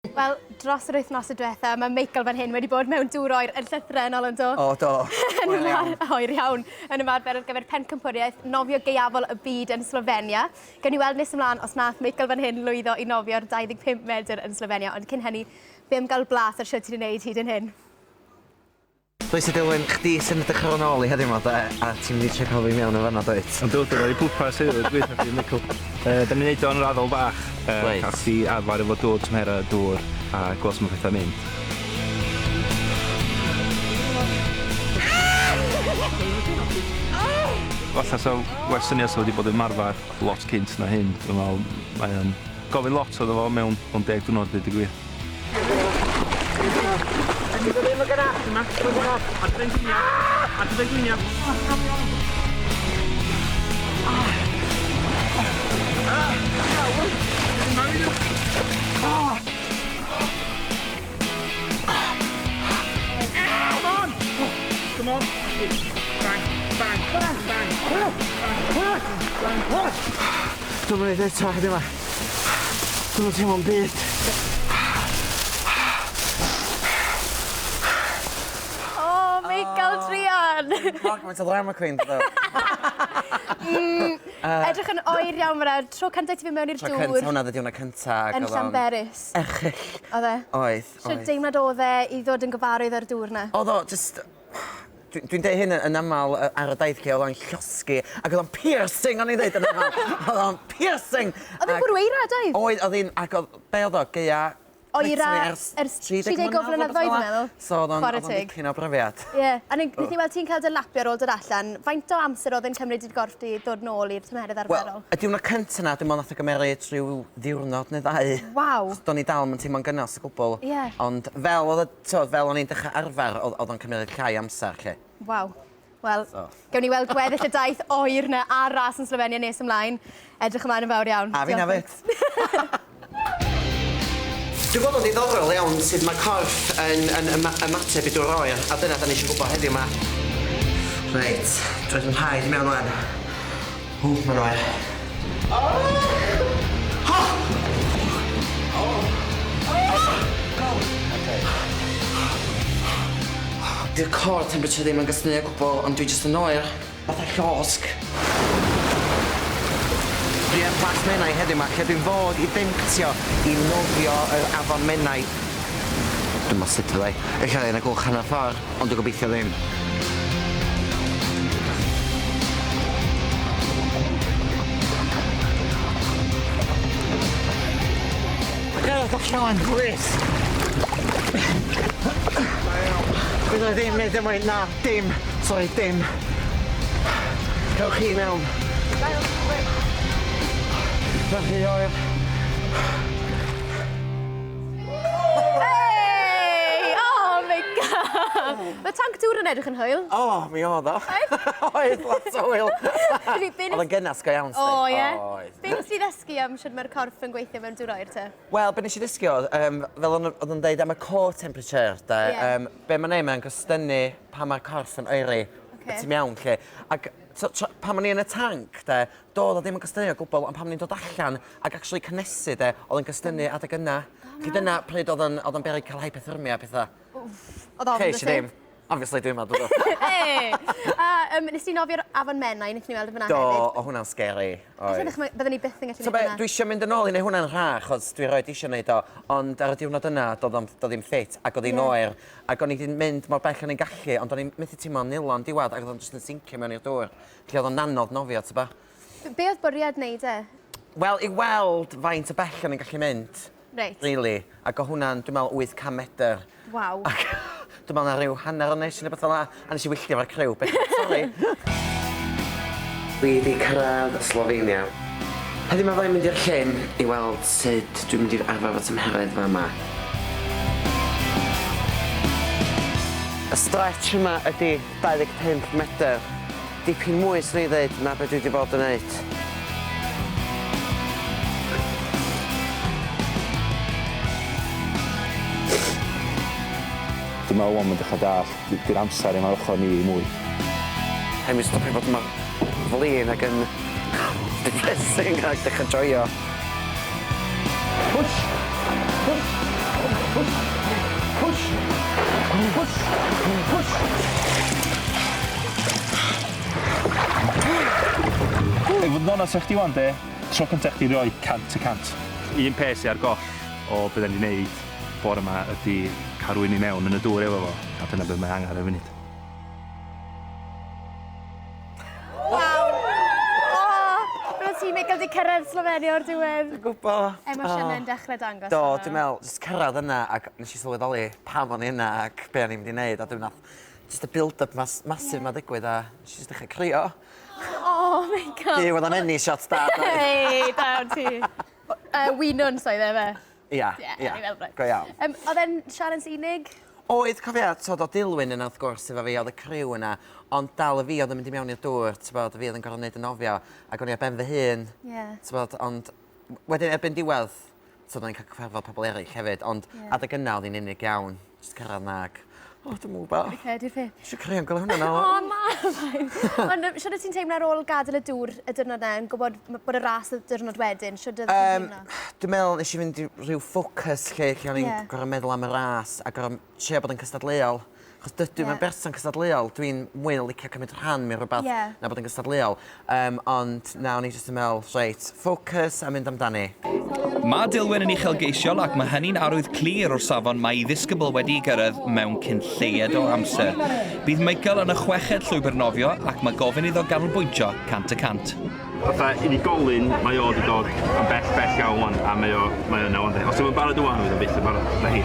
Wel, dros yr wythnos y diwetha, mae Meical fan hyn wedi bod mewn dŵr oer yn llythrenol yn do. O, do. Oer iawn. Yn ymarfer ar gyfer pencampwriaeth Nofio Gaeafol y byd yn Slofenia. Gawn ni weld nes ymlaen os nath Meical fan hyn lwyddo i nofio'r 25 medr yn Slofenia, ond cyn hynny, be am gael blas ar sut ti'n gwneud hyd yn hyn? Pwy sydd Dilwyn, chdi sy'n edrych ar ôl nôl i heddiw yma, a ti'n mynd i checio fi mewn yn fan'na, dweud? Ond dod o'r pwpas hefyd, gweithio chi, Meical. Da ni'n neud o'n raddol bach, cael si arfer efo dŵr, tymhera dŵr, a gweld sy'n pethau mynd. Falla so, werth syniad wedi bod yn marfer lot cynt na hyn. Dwi'n meddwl, mae'n gofyn lot o ddefo mewn 10 diwrnod, dweud y gwir. Ydw ddim yn gyda, dyma, adfen gwyniad. Come on. Bang, bang, bang, bang. Dwi'n mynd i eto heddiw yma. Dwi'n teimlo'n byd. Meical Trian! Mae'n drama queen, ddo. Edrych yn oer iawn fyna, tro cyntaf ti fi mewn i'r dŵr. Tro cyntaf hwnna, ddod iwna cyntaf. Yn Llanberis. Erchyll. Oedd e? Oedd. Sut deimlad oedd e i ddod yn gyfarwydd ar dŵr na? Oedd o, just... Dwi'n dweud hyn yn aml ar y daith lle, oedd o'n llosgi, ac oedd o'n piercing, o'n i'n dweud yn aml. Oedd o'n piercing! Oedd e'n bwrweira, doedd? Oedd, oedd hi'n, ac oedd, be oedd o, Gaea... Oera ers 30 flynyddoedd, dwi'n meddwl. So oedd o'n dipyn o brofiad. Ie, a nid ni weld ti'n cael dy lapio ar ôl dod allan. Faint o amser oedd yn cymryd i'r gorff di dod nôl i'r tymheredd arferol? Wel, y diwrnod cyntaf na, dwi'n meddwl nath o gymeryd rhyw ddiwrnod neu ddau. Waw. Do'n i dal yn teimlo'n gynnos y gwbl. Ie. Ond fel o'n i'n dechrau arfer, oedd o'n cymryd llai amser, lle. Waw. Wel, gawn ni weld gweddill y daith oer na ar ras yn Slofenia nes ymlaen. Edrych ymlaen yn fawr iawn. A fi'n hefyd. Dwi'n gwybod yn ddiddorol iawn sydd mae corff yn ymateb i dŵr oer, a dyna da ni eisiau gwybod heddiw yma. Reit, dwi'n yn rhaid i mewn wan. Mae'n oer. Di'r core temperature ddim yn gysnu o gwbl, ond dwi jyst yn oer. Fatha llosg. Dwi ar plas Menai heddiw yma, lle dwi'n fod i ddemctio i nofio yr afon Menai. Dwi'n meddwl sut fydde. Ella yn y gwch hanner ffordd, ond dwi'n gobeithio ddim. Gyrraedd allan, please. Bydd o ddim neud ymwneud, na, dim. Sorry, dim. Cewch chi mewn. Rhaid chi oer. Hei! Oh, Meical! Mae tank dŵr yn edrych yn hwyl. O, mi oedd o. Oedd, lot o hwyl. Oedd yn gynnas go iawn, O, ie? Be nes i ddysgu am sydd mae'r corff yn gweithio mewn dŵr oer te? Wel, be nes i ddysgu oedd, fel oedd yn dweud am y core temperature, be mae'n neud, mae'n gostynnu pa mae'r corff yn oeri, y tu mewn, lle. Ac pan ma'n i yn y tank, doedd o ddim yn gostynnu o gwbl, ond pan ma'n i'n dod allan ac actually cynnesu, oedd yn gostynnu adeg yna. Chi dyna pryd oedd yn beryg cael hypothermia a pethau. Oedd ofn Ceis i ddim. Obviously dwi'n meddwl. Hei! Nes ti nofio'r afon Menai, nes ni weld y fyna Do, hefyd? o hwnna'n scary. Byddwn ni byth yn gallu So gwneud hwnna. dwi eisiau mynd yn ôl i neu hwnna'n rhach, achos dwi roed eisiau gwneud o, ond ar y diwrnod yna, doedd ddim ffit, ac oedd hi'n oer, ac o'n i wedi mynd mor bell o'n i'n gallu, ond o'n i'n methu teimlo'n nilon diwad, ac oedd o'n jyst yn sincio mewn i'r dŵr. Lle oedd o'n anodd nofio, ty ba? Be oedd bwriad wneud e? Wel, i weld faint o bell o'n i'n gallu mynd, really, ac o hwnna'n, dwi'n meddwl, 800 medr. Waw. Dwi'n meddwl na rhyw hanner o nes neu beth o la, a nes i wylltio fo'r criw, beth, sori. Dwi wedi cyrraedd Slofenia. Heddiw mae fydda'n mynd i'r llyn i weld sut dwi'n mynd i'r arfer fod tymheredd fa yma. Y stretch yma ydy 25 medr. Dipyn mwy sy'n ei ddweud na beth dwi wedi bod yn neud. Dwi'n meddwl o'n mynd dechrau dall, di'r amser yma'r ochr ni i mwy. Hei, mi stopio bod yma flin ac yn depressing ac dechrau joio. Push! Push! Ei fod yn onest o'ch di wan de, tro cyntaf chdi roi 100%. Un peth sy'n ar goll o beth ni'n neud bore yma ydy cael rhywun i mewn yn y dŵr efo fo. A dyna beth mae angen ar y funud. Ti, Meical, di cyrraedd Slofenia o'r diwedd. Dwi'n gwybod. Emosiynau'n dechrau dangos. Do, dwi'n meddwl, jyst cyrraedd yna ac nes i sylweddoli pam o'n i yna ac be o'n i'n mynd i wneud a dwi'n meddwl, jyst y build-up masif ma digwydd a nes i jyst dechrau crio. Meical. Di, wedd am enni shot da. Hei, dawn ti. Winwn soedd e fe. Ia, go iawn. Oedd e'n Sialens unig? Oedd cofiad, o Dilwyn yna wrth gwrs efo fi, oedd y criw yna, ond dal y fi oedd yn mynd i mewn i'r dŵr, fi oedd yn gorfod wneud y nofio, ac o'n i ar ben fy hun, ond wedyn erbyn diwedd, oedd o'n cael cyfarfod pobl eraill hefyd, ond adeg yna oedd hi'n unig iawn, jyst cyrraedd nag. Dwi'n mwyn Di'r peth. Eisiau creu am gael hwnna na. Na, fain. Ond siwr ti'n teimlo ar ôl gadael y dŵr y diwrnod yna, yn gwybod bod y ras y diwrnod wedyn, siwr ti'n teimlo? Dwi'n meddwl nes i fynd i rhyw ffocws lle o'n i'n gorfod meddwl am y ras a gorfod siarad bod yn cystadleuol. Achos dydw i'n berson cystadleuol, dwi'n mwy yn licio cymryd rhan mewn rhywbeth na bod yn cystadleuol. Ond na, o'n i jyst yn meddwl, reit, ffocws a mynd amdani. Mae Dilwyn yn uchelgeisiol ac mae hynny'n arwydd clir o'r safon mae ei ddisgybl wedi gyrraedd mewn cyn lleied o amser. Bydd Meical yn y chweched llwybr nofio ac mae gofyn iddo ganolbwyntio 100%. Fatha unigolyn, mae o wedi dod yn bell iawn a mae o yna ond. Os yw'n barod wan, fydd o'n byth yn barod. Na hi.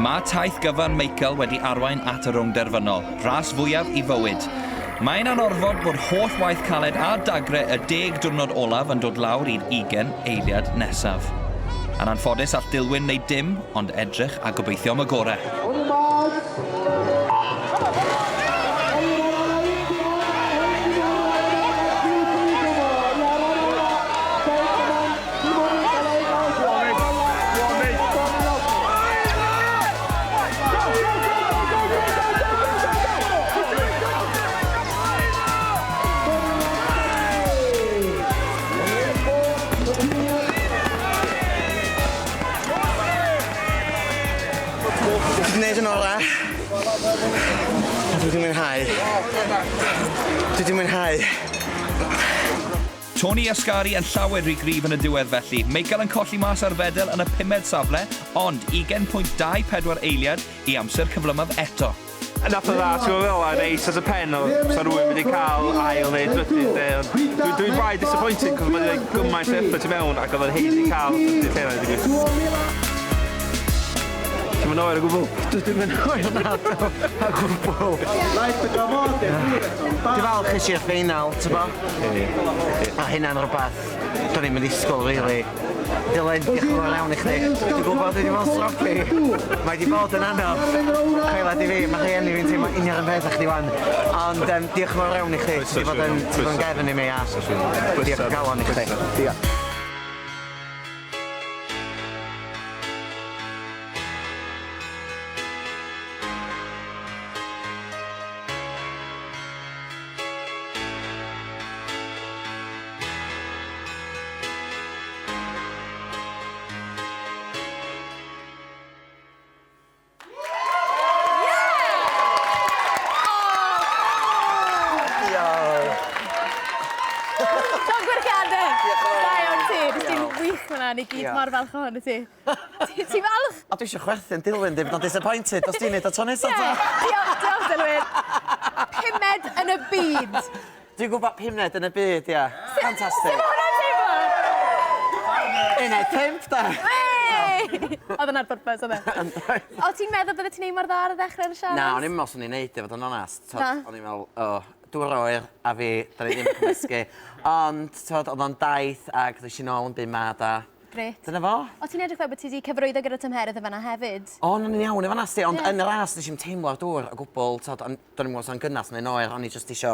Mae taith gyfan Meical wedi arwain at y rownd derfynol, ras fwyaf i fywyd. Mae'n anorfod bod holl waith caled a dagre y 10 diwrnod olaf yn dod lawr i'r 20 eiliad nesaf. Yn anffodus all Dilwyn wneud dim, ond edrych a gobeithio am y gorau. Dwi'n gwneud yn ora. Dwi wedi mwynhau. Dwi wedi mwynhau. Tony Ysgari yn llawer rhy gryf yn y diwedd felly. Meical yn colli mas ar fedel yn y 5ed safle, ond 20.24 eiliad i amser cyflymaf eto. Nath o dda, ti'n fel a reis as y pen o sa rhywun wedi cael ail neu drydydd de. Dwi'n bai disappointed, cos mae'n dweud gymaint effort i mewn ac oedd yn heid i cael drydydd lle na wedi. Ti'n mynd oer o gwbl? Dwi'n mynd oer na, a gwbl. Dwi'n falch eisiau'r ffeinal, ti'n bo? A hynna'n rhywbeth, do'n i'n mynd disgwyl, really. Dylan, diolch yn fawr iawn i chdi. Dwi'n gwybod dwi wedi bod stropi. Mae wedi bod yn anodd. Coelad i fi, mae rhieni fi'n teimlo union yn peth a chdi wan. Ond diolch yn fawr iawn i chdi. Ti wedi bod yn gefn i mi a diolch yn galon i chdi. Diolch. Ni gyd mor falch ohono ti. Ti falch? A dwi eisiau chwerthin Dilwyn, di bod o'n disappointed. Os ti'n neud o tro nesaf ta? Diolch, Dilwyn. 5ed yn y byd. Dwi'n gwybod 5ed yn y byd, ia. Fantastic. Sut hwnna'n teimlo? 1.5 da. Oedd yn arbwrpus, oedd e. O, ti'n meddwl bydde ti'n neud mor dda ar y ddechrau yn siarad? Na, o'n i'n meddwl o'n i'n neud, fod yn onast. O'n i'n meddwl, dŵr oer a fi, da ni ddim yn cymysgu. Ond, oedd o'n daith ac ddys i'n ôl yn byd mad a... Gret. Dyna fo. O, ti'n edrych fel bod ti wedi cyfrwyddo gyda tymheredd y fanna hefyd? O, o'n i'n iawn efo nasti, ond yn y ras ddys i'n teimlo'r dŵr o gwbl, do'n i'n meddwl o'n gynnas neu'n oer, o'n i jyst isio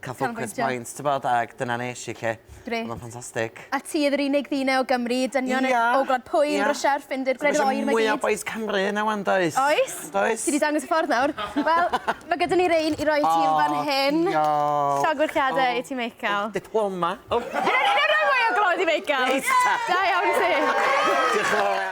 cael focus points, ti'n bod, ac dyna nes i, lle. Grêt. Mae'n ffantastig. A ti ydy'r unig ddynau o Gymru, dynion o Gwlad Pwyl, Rwysier, Ffindir, Gwledydd Oer, mae Mwy o gyd. boes Cymru yna, wan, does? Oes? Does? Ti wedi dangos y ffordd nawr. Wel, mae gyda ni rein i roi ti fan hyn. Llogwyrchiadau i ti Meical. Diploma. Unrhyw mwy o glod i Meical. Da iawn ti. Diolch yn fawr.